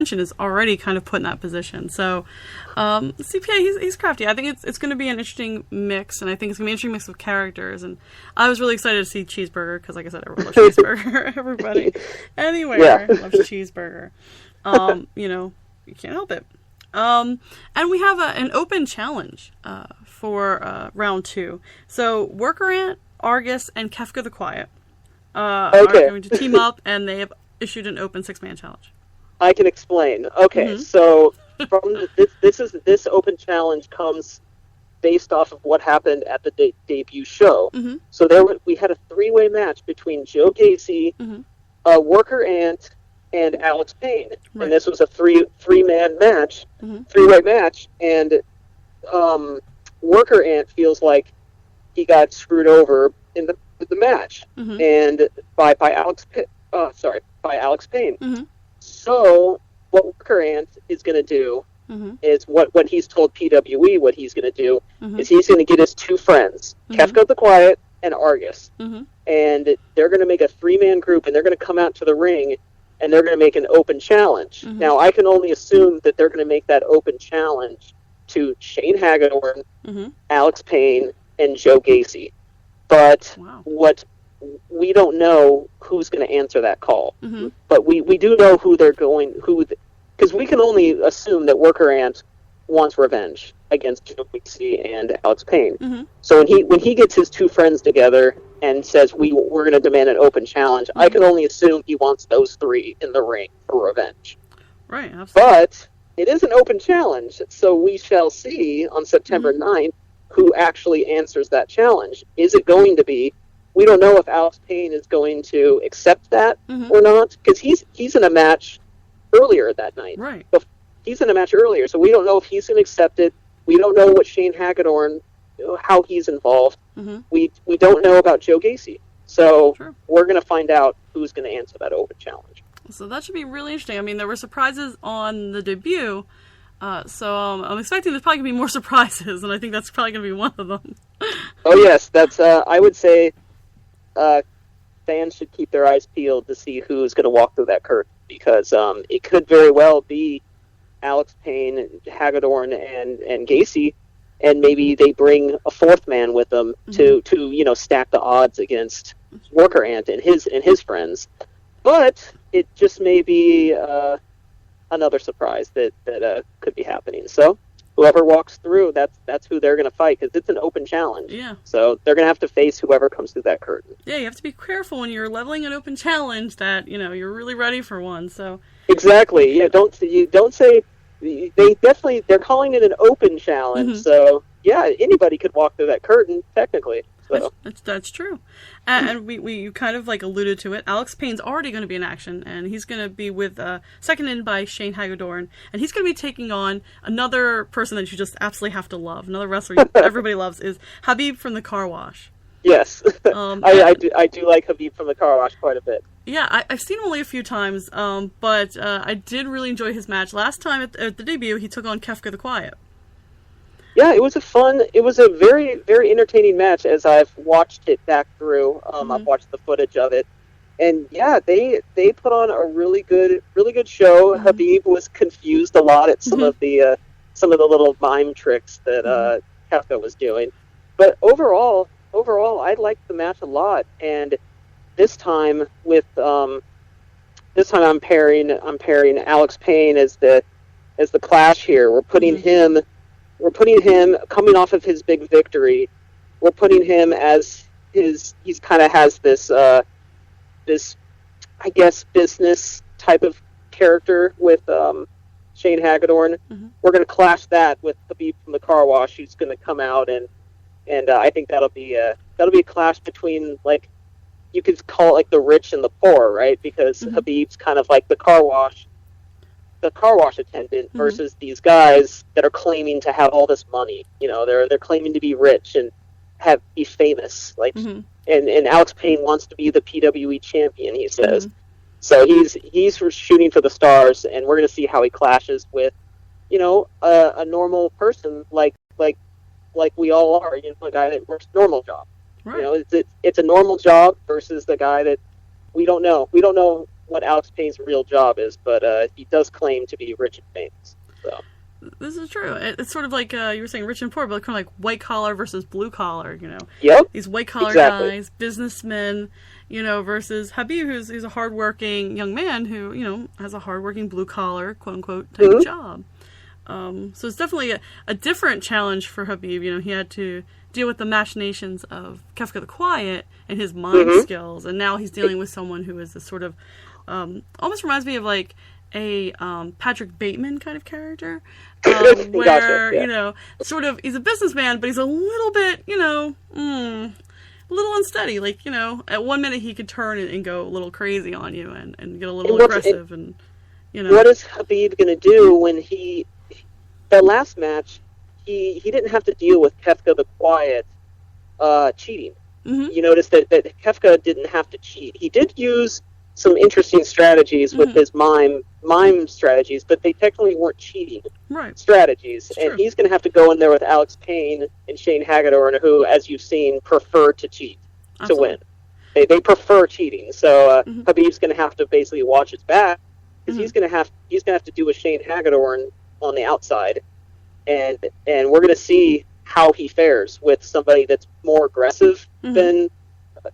mentioned, is already kind of put in that position. So CPA, he's crafty. I think it's going to be an interesting mix, and I think it's going to be an interesting mix of characters. And I was really excited to see Cheeseburger, because like I said, everyone loves Cheeseburger. Everybody anywhere loves Cheeseburger. You can't help it. And we have an open challenge for round 2. So Worker Ant, Argus, and Kefka the Quiet are going to team up, and they have issued an open 6-man challenge. I can explain. Okay, so from this open challenge comes based off of what happened at the debut show. So we had a 3-way match between Joe Gacy, Worker Ant, and Alex Payne, and this was a three-man match, 3-way match, and Worker Ant feels like he got screwed over in the match, and by Alex Payne. So what Worker Ant is going to do is what he's told PWE what he's going to do is he's going to get his 2 friends, Kefka the Quiet and Argus, and they're going to make a 3-man group, and they're going to come out to the ring, and they're going to make an open challenge. Now, I can only assume that they're going to make that open challenge to Shane Hagedorn, Alex Payne, and Joe Gacy. But what we don't know who's going to answer that call. But we do know who they're going, because we can only assume that Worker Ant wants revenge against Joe Gacy and Alex Payne. So when he gets his 2 friends together and says we're going to demand an open challenge, I can only assume he wants those 3 in the ring for revenge. Right, absolutely. But it is an open challenge, so we shall see on September 9th who actually answers that challenge. Is it going to be? We don't know if Alex Payne is going to accept that or not, because he's in a match earlier that night. Right. He's in a match earlier, so we don't know if he's going to accept it. We don't know what Shane Hagedorn, how he's involved. We don't know about Joe Gacy. So we're going to find out who's going to answer that open challenge. So that should be really interesting. I mean, there were surprises on the debut, so I'm expecting there's probably going to be more surprises, and I think that's probably going to be one of them. Oh, yes. That's. I would say fans should keep their eyes peeled to see who's going to walk through that curtain, because it could very well be Alex Payne, Hagedorn, and Gacy, and maybe they bring a 4th man with them to stack the odds against Worker Ant and his friends. But it just may be another surprise that could be happening. So whoever walks through, that's who they're going to fight, because it's an open challenge. Yeah. So they're going to have to face whoever comes through that curtain. Yeah, you have to be careful when you're leveling an open challenge that you're really ready for one. So exactly. Yeah. Don't say they're calling it an open challenge. So yeah, anybody could walk through that curtain technically. So. That's true. And we kind of alluded to it. Alex Payne's already going to be in action, and he's going to be with seconded by Shane Hagedorn, and he's going to be taking on another person that you just absolutely have to love. Another wrestler everybody loves is Habib from the Car Wash. Yes, I do like Habib from the Car Wash quite a bit. Yeah, I've seen him only a few times, but I did really enjoy his match. Last time at the debut, he took on Kefka the Quiet. Yeah, it was a very, very entertaining match as I've watched it back through. I've watched the footage of it. And yeah, they put on a really good show. Habib was confused a lot at some of the little mime tricks that Kefka was doing. But overall, I liked the match a lot. And this time I'm pairing Alex Payne as the Clash here. We're putting him coming off of his big victory. We're putting him as he's kind of has this I guess business type of character with Shane Hagedorn. We're going to clash that with Habib from the Car Wash, who's going to come out and I think that'll be a clash between, you could call it the rich and the poor, right? Because Habib's kind of like the car wash attendant versus these guys that are claiming to have all this money. They're claiming to be rich and be famous. And Alex Payne wants to be the PWE champion, he says. So he's shooting for the stars, and we're going to see how he clashes with, a normal person like we all are. A guy that works a normal job. Right. It's a normal job versus the guy that we don't know. We don't know what Alex Payne's real job is, but he does claim to be rich and famous. So this is true. It's sort of like you were saying, rich and poor, but kind of like white collar versus blue collar. Yep. These white collar exactly. guys, businessmen, versus Habib, who's a hardworking young man who has a hardworking blue collar, quote unquote, type mm-hmm. job. So it's definitely a different challenge for Habib. He had to deal with the machinations of Kefka the Quiet and his mind mm-hmm. skills, and now he's dealing with someone who is a sort of almost reminds me of like a Patrick Bateman kind of character, where gotcha, yeah. Sort of he's a businessman, but he's a little bit a little unsteady. Like at one minute he could turn and go a little crazy on you and get a little aggressive and What is Habib going to do when that last match? He didn't have to deal with Kefka the Quiet cheating. Mm-hmm. You notice that Kefka didn't have to cheat. He did use some interesting strategies with mm-hmm. his mime strategies, but they technically weren't cheating strategies. It's and true. He's going to have to go in there with Alex Payne and Shane Hagedorn, who, as you've seen, prefer to cheat Absolutely. to win. They prefer cheating. So mm-hmm. Habib's going to have to basically watch his back because mm-hmm. he's going to have to do with Shane Hagedorn on the outside. And we're going to see how he fares with somebody that's more aggressive mm-hmm. than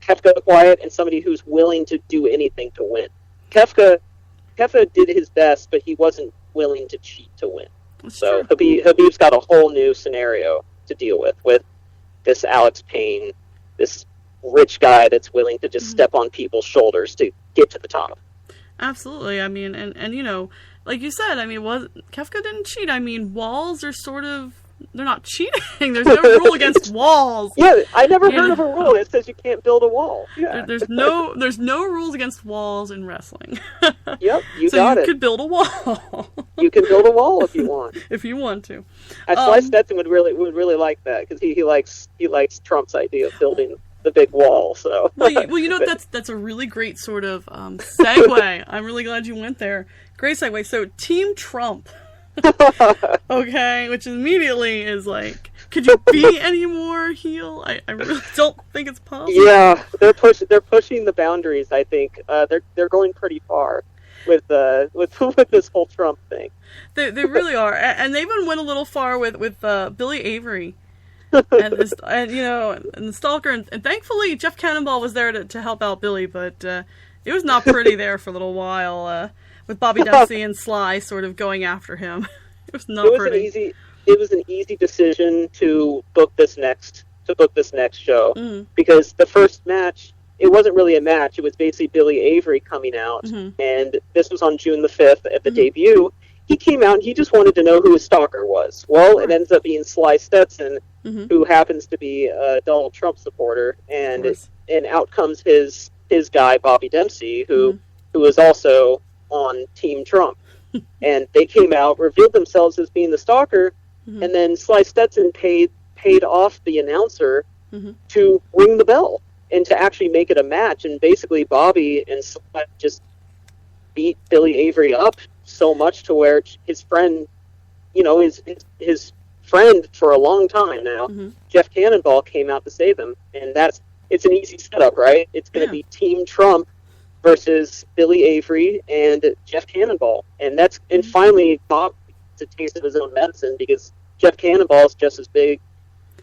Kefka the Quiet and somebody who's willing to do anything to win. Kefka did his best, but he wasn't willing to cheat to win. That's so true. Habib's got a whole new scenario to deal with this Alex Payne, this rich guy that's willing to just mm-hmm. step on people's shoulders to get to the top. Absolutely. I mean, and like you said, I mean, Kefka didn't cheat. I mean, walls are sort of, they're not cheating. There's no rule against walls. Yeah, I never heard of a rule that says you can't build a wall. Yeah. There's no rules against walls in wrestling. Yep, you so got it. So you could build a wall. You can build a wall if you want. If you want to. Sly Stetson would really like that because he likes Trump's idea of building the big wall. So that's a really great sort of segue. I'm really glad you went there. Great segue. So Team Trump. Okay, which immediately is like, could you be any more heel? I really don't think it's possible. Yeah, they're pushing the boundaries. I think they're going pretty far with this whole Trump thing. They really are, and they even went a little far with Billy Avery. and the Stalker, and thankfully Jeff Cannonball was there to help out Billy, but it was not pretty there for a little while with Bobby Dempsey and Sly sort of going after him. It was not pretty. It was an easy decision to book this next show because the first match, it wasn't really a match. It was basically Billy Avery coming out, and this was on June the 5th at the debut. He came out and he just wanted to know who his stalker was. Well, it ends up being Sly Stetson, who happens to be a Donald Trump supporter, and out comes his guy Bobby Dempsey, who is also on Team Trump. And they came out, revealed themselves as being the stalker, and then Sly Stetson paid off the announcer to ring the bell and to actually make it a match. And basically Bobby and Sly just beat Billy Avery up so much to where his friend, his friend for a long time now, Jeff Cannonball, came out to save him. And it's an easy setup, right? It's going to be Team Trump versus Billy Avery and Jeff Cannonball. And finally Bob gets a taste of his own medicine because Jeff Cannonball is just as big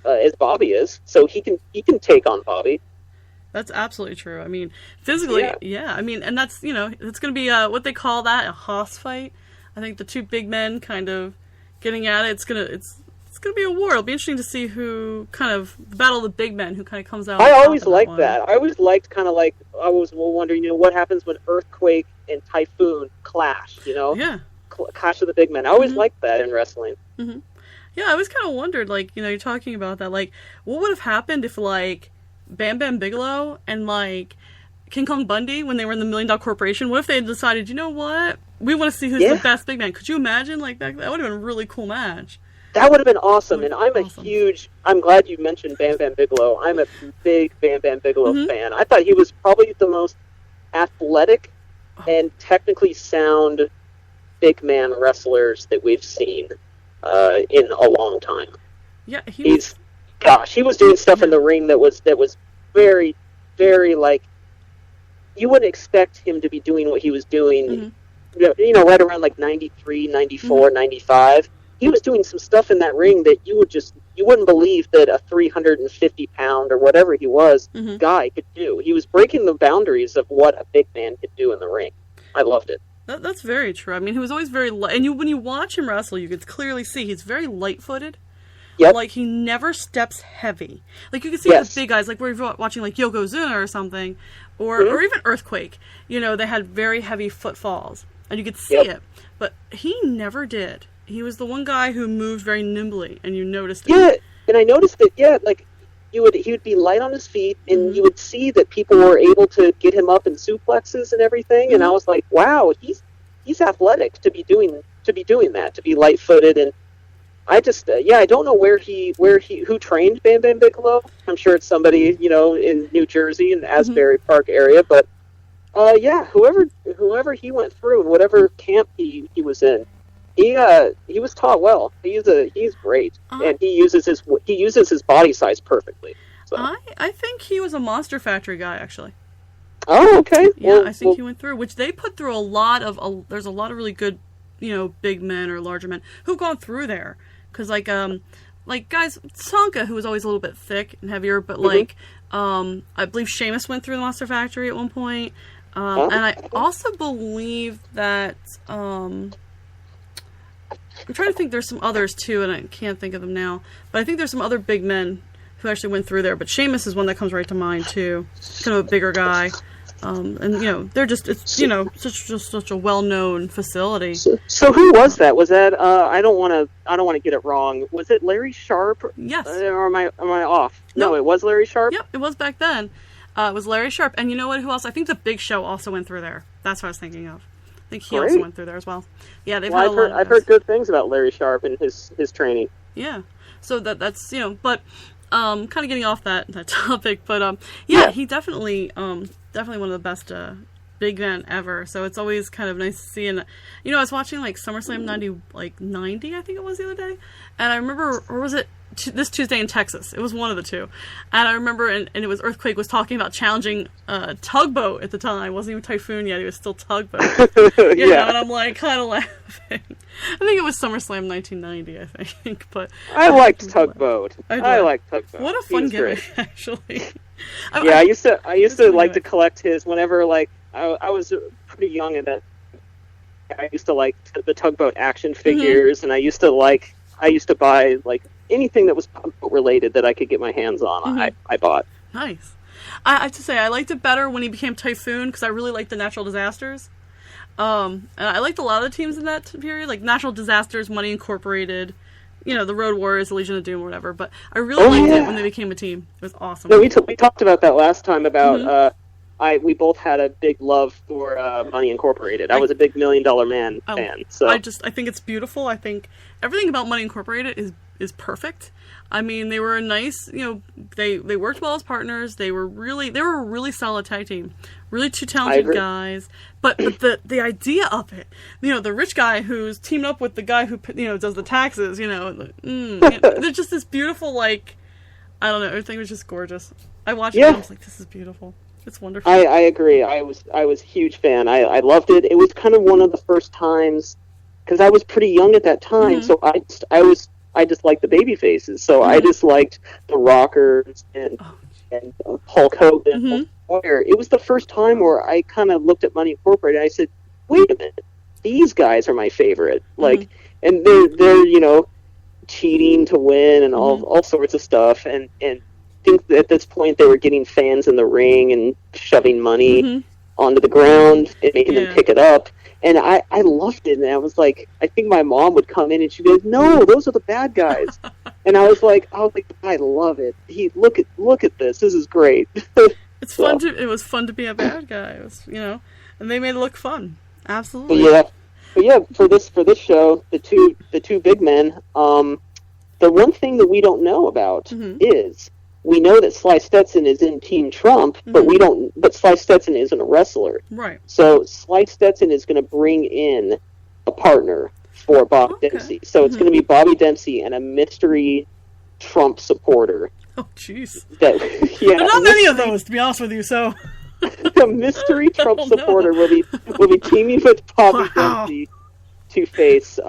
as Bobby is. So he can take on Bobby. That's absolutely true. I mean, physically, yeah. I mean, and that's, it's going to be what they call that, a hoss fight. I think the two big men kind of getting at it. It's going to be a war. It'll be interesting to see who kind of, the battle of the big men, who kind of comes out. I always liked that. I always liked I was wondering, what happens when Earthquake and Typhoon clash, Yeah. Clash of the big men. I always liked that in wrestling. Mm-hmm. Yeah, I always kind of wondered, you're talking about that, what would have happened if, Bam Bam Bigelow and King Kong Bundy, when they were in the $1 Million Corporation, what if they had decided, you know what, we want to see who's the best big man? Could you imagine that? That would have been a really cool match. That would have been awesome, and I'm glad you mentioned Bam Bam Bigelow. I'm a big Bam Bam Bigelow fan. I thought he was probably the most athletic and technically sound big man wrestlers that we've seen in a long time. Yeah, he was doing stuff in the ring that was very, very you wouldn't expect him to be doing what he was doing, right around like 93, 94, 95. He was doing some stuff in that ring that you wouldn't believe that a 350-pound or whatever he was guy could do. He was breaking the boundaries of what a big man could do in the ring. I loved it. That's very true. I mean, he was always very light, and when you watch him wrestle, you could clearly see he's very light-footed. Yep. Like, he never steps heavy. Like, you can see with big guys, like, we're watching, like, Yokozuna or something, or even Earthquake. You know, they had very heavy footfalls, and you could see it. But he never did. He was the one guy who moved very nimbly, and you noticed it. Yeah, and I noticed that, like, he would be light on his feet, and you would see that people were able to get him up in suplexes and everything, and I was like, wow, he's athletic to be doing that, to be light-footed, and I just, I don't know who trained Bam Bam Bigelow. I'm sure it's somebody, in New Jersey in the Asbury Park area. But, whoever he went through and whatever camp he was in, he was taught well. He's great, and he uses his body size perfectly. So. I think he was a Monster Factory guy, actually. Oh, okay. Yeah, I think he went through, which they put through there's a lot of really good, big men or larger men who've gone through there. Because, like guys, Tonka, who was always a little bit thick and heavier, but, I believe Sheamus went through the Monster Factory at one point. And I also believe that, I'm trying to think, there's some others, too, and I can't think of them now. But I think there's some other big men who actually went through there. But Sheamus is one that comes right to mind, too. Kind of a bigger guy. And they're such a well-known facility. So who was that? Was that I don't want to get it wrong. Was it Larry Sharp? Yes. Or am I off? No, it was Larry Sharp. Yep, it was back then. It was Larry Sharp, and you know what? Who else? I think the Big Show also went through there. That's what I was thinking of. I think he also went through there as well. Yeah, I've heard good things about Larry Sharp and his training. Yeah. So that's but kind of getting off that topic, but he definitely one of the best big men ever. So it's always kind of nice to see. And I was watching like SummerSlam 90 I think it was the other day, and I remember, or was it this Tuesday in Texas? It was one of the two, and I remember, and it was Earthquake was talking about challenging Tugboat at the time. It wasn't even Typhoon yet; he was still Tugboat. And I'm like kind of laughing. I think it was SummerSlam 1990, I think. But I liked Tugboat. I liked Tugboat. What a fun gimmick, actually. I used to like to collect his whenever, like, I was pretty young at that. I used to like the Tugboat action figures, and I used to buy like anything that was Tugboat related that I could get my hands on. I bought. Nice. I have to say, I liked it better when he became Typhoon, because I really liked the Natural Disasters. And I liked a lot of the teams in that period, like Natural Disasters, Money Incorporated, the Road Warriors, the Legion of Doom, or whatever. But I really liked it when they became a team. It was awesome. No, we talked about that last time about we both had a big love for Money Incorporated. I was a big $1 Million Man fan. So I think it's beautiful. I think everything about Money Incorporated is perfect. I mean, they were a nice, they worked well as partners. They were a really solid tag team. Really two talented guys. But the idea of it, the rich guy who's teamed up with the guy who, does the taxes, they're just this beautiful, like, I don't know, everything was just gorgeous. I watched it and I was like, this is beautiful. It's wonderful. I agree. I was a huge fan. I loved it. It was kind of one of the first times, because I was pretty young at that time, so I just liked the baby faces. So I just liked the Rockers and Hulk Hogan. It was the first time where I kind of looked at Money Incorporated and I said, wait a minute, these guys are my favorite. Like, and they're cheating to win and all sorts of stuff. And I think that at this point they were getting fans in the ring and shoving money onto the ground and making them pick it up. And I loved it, and I was like, I think my mom would come in and she'd be like, "No, those are the bad guys." And I was like, I love it. Look at this. This is great. It's fun it was fun to be a bad guy. It was, and they made it look fun. Absolutely. But yeah, for this show, the two big men. The one thing that we don't know about is we know that Sly Stetson is in Team Trump, but Sly Stetson isn't a wrestler. Right. So Sly Stetson is going to bring in a partner for Bob Dempsey. So it's going to be Bobby Dempsey and a mystery Trump supporter. Oh, jeez. There are not many of those, to be honest with you, so... a mystery Trump Oh, no. supporter will be teaming with Bobby Wow. Dempsey to face